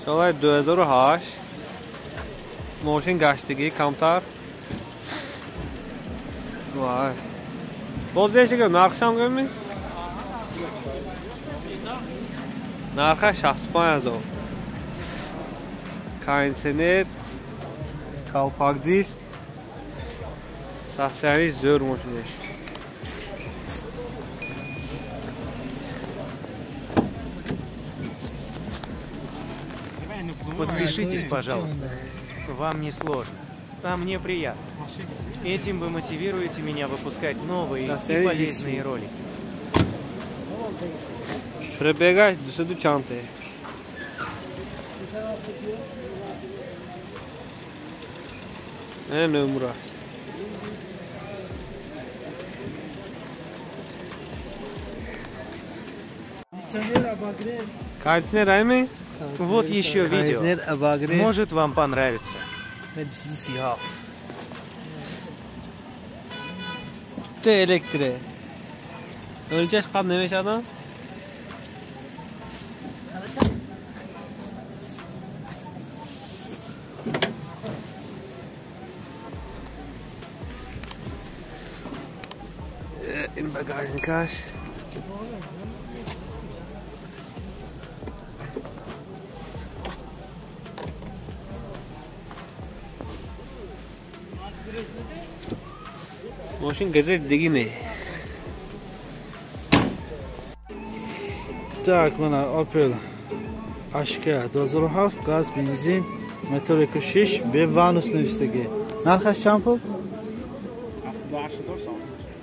سال 2008 ماشین گشتگی کمتر وای بازیش که نرخش هم گمید نرخش 65,000 کاینسنت کالپاک دیسک تحصیلی زور ماشینش Подпишитесь, пожалуйста. Вам не сложно, а мне приятно. Этим вы мотивируете меня выпускать новые и полезные ролики. Прибегай до чанты. Ne numara? Кондиционер Айми? Вот еще видео. Может вам понравится. Tüte elektriği. Öleceğiz kap neymiş adam? In bagajnikaj. Машин газет дегине. Так, mana Opel Ashka 2007 gaz benzin motor 6 به وانوس نوشتگی. نرخش چند پول؟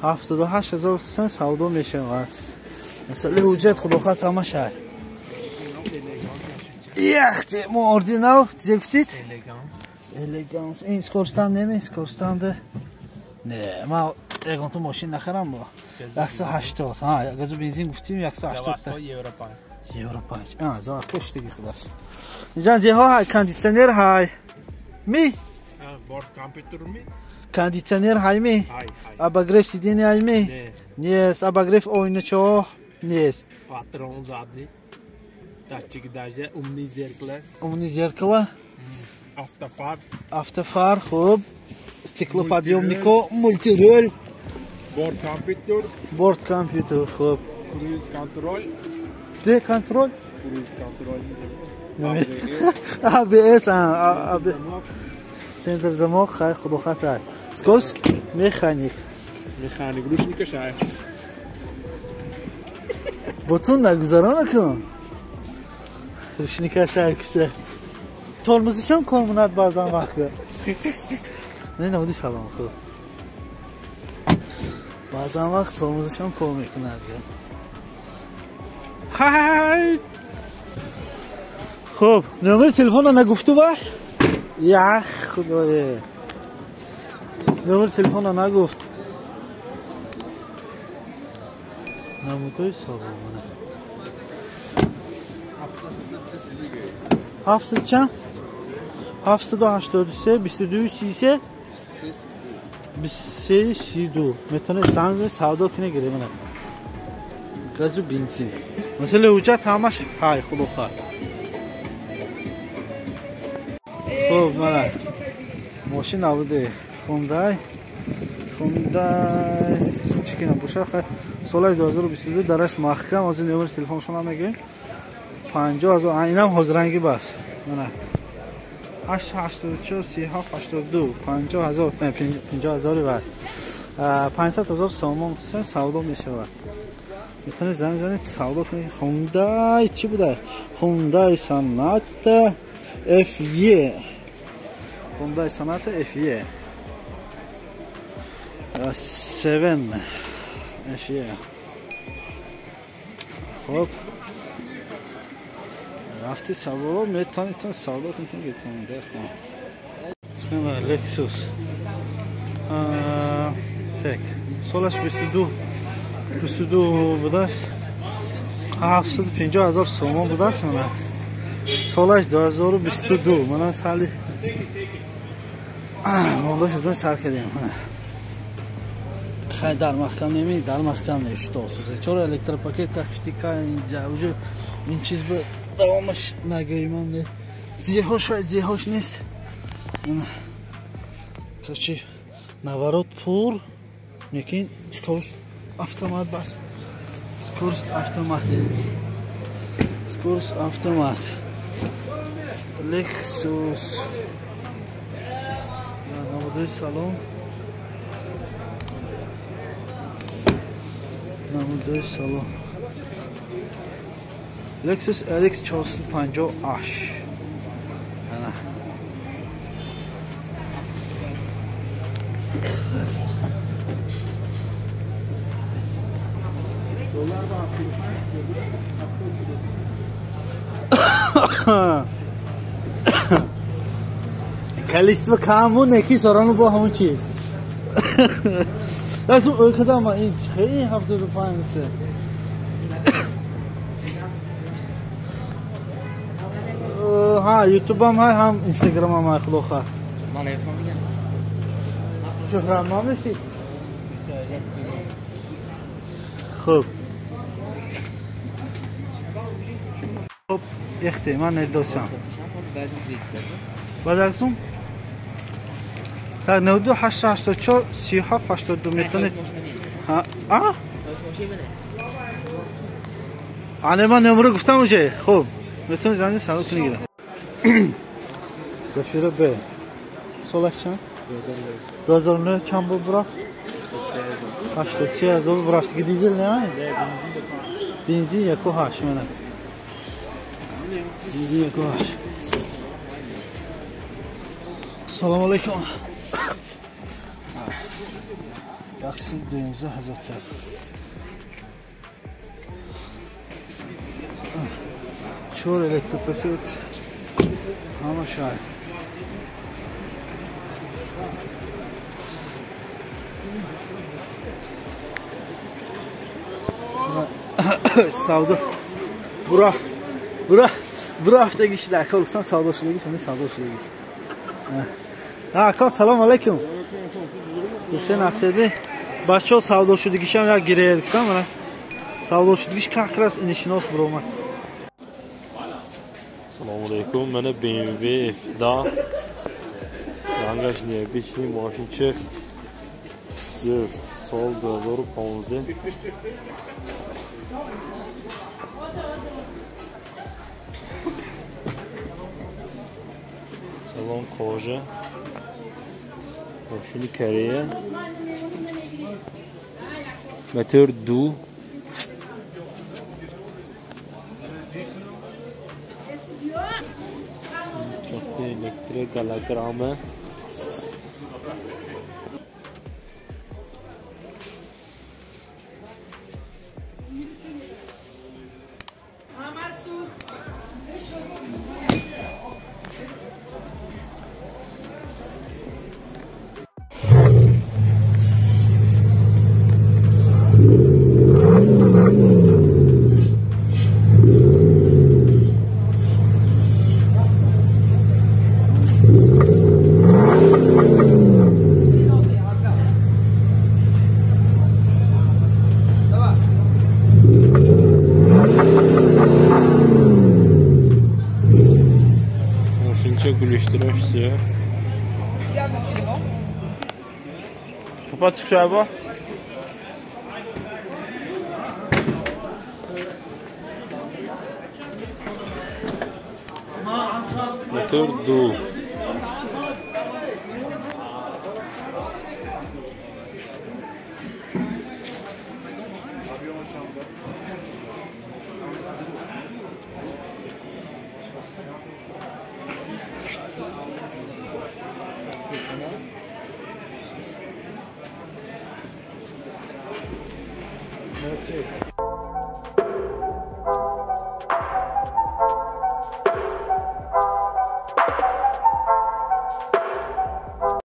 78,000 سن سودا میشه. مثلا حجت خدا تماشا. یختی موردیناو زفتید. الگانس. این سکورستان نمی سکورستانده. نه ما اگه تو ماشین نخرم با 180 ها گاز بنزین گفتیم 180 یورو 5 زاز خوش دیگه خداش جان زی ها کاندیشنر های می بورد کامپیوتر می کاندیشنر های می اباگرف سیدینی های می نیست اباگرف oynaço نیست patron zadni dachik daje umni zerkala автофар خوب стеклоподъемнико мультироль борт компьютер خوب cruise control де контроль cruise control ABS سنتر замок хай خدا خطا скорс механик ручника шай بوتون نگذارانه کن رشنیکا شای کشه ترمزش هم کمونت بازم وقته نه نمودی سلام خوب بازم وقت ترمزش هم کم میکند های خب نمبر تلفن رو نگفتو باش یا خدایه نمبر تلفن رو نگفت نمودوی سابقونه 700 چند؟ 783 22 33 23 32 میتونه زنگ سودا کنه گیره منه گازو بنزین مثلا حجت همش های خب بخواه خب منه ماشین نبوده خوندای چکنه باشه خیلی سال 2022 درش محکم از این نمبر تلفنشون هم میگیم 50,000 اینم حاضرنگی بس نه 884 37 82 50,000 50,000 بعد 500,000 سامان سودا میشه میتونه زنگ سودا کنی خوندای چی بوده خوندای صنعت FE خوندای صنعت FE 7 FE خب رفتی سوار میتونی تا سوار کنی گیتونی دخواه لکسوس تک سالش 22 بوده است 750,000 سومان بوده است منه سالش 2022 منه سالی مانده شدن سر کردیم منه خیلی در محکم نمی در محکم نشته است چرا الکتروپاکت کشتی که اینجا وجود این چیز به دوامش نگیمانده Зирҳо шояд зирҳош нест. Короче, наворот пур, лекин скорость автомат бас. Скорость автомат. Скорость автомат. Lexus. Намудои салон. Намудои салон. Lexus RX 450H. Ana. Количество каму неки сорану бо ҳамон чиз. Лазим окадама ин хеле 75 те. ها یوتیوب هم های هم اینستاگرام هم های خلوخه من ایفون میگم شهرام ما میشی خوب خب اختی من ندوسم بعد ازون تا 92 884 37 82 میتونید ها آه آنه من نمره گفتم میشه خوب میتونید زنده سلام کنید Zafira B. Solak çan? 2009 çan bu bırak. 83 zor bıraktı ki dizel ne ay? Benzin yakı haş mana. Benzin yakı haş. Salam aleyküm. Yaxşı dönüzü hazırda. Çor elektrik paket. Ama şahit. Savdo. Bura hafta kişiler kalırsan savdo şulayı şimdi savdo şulayı. Ha, salam aleyküm. Hüseyin Aksedi. Başçol savdo şulayı kişi ya gireydik tamam mı? Savdo şulayı как раз inişinos buroma. Assalamualaikum. Mana BMW F-da yangash neobichniy mashinchi. Zir sol 2015. Salon koja. Mashina Koreya. Motor du. Elektrik galagramı. Gülüştürüyor sizi. Kapat şu abi. Motor du. Evet.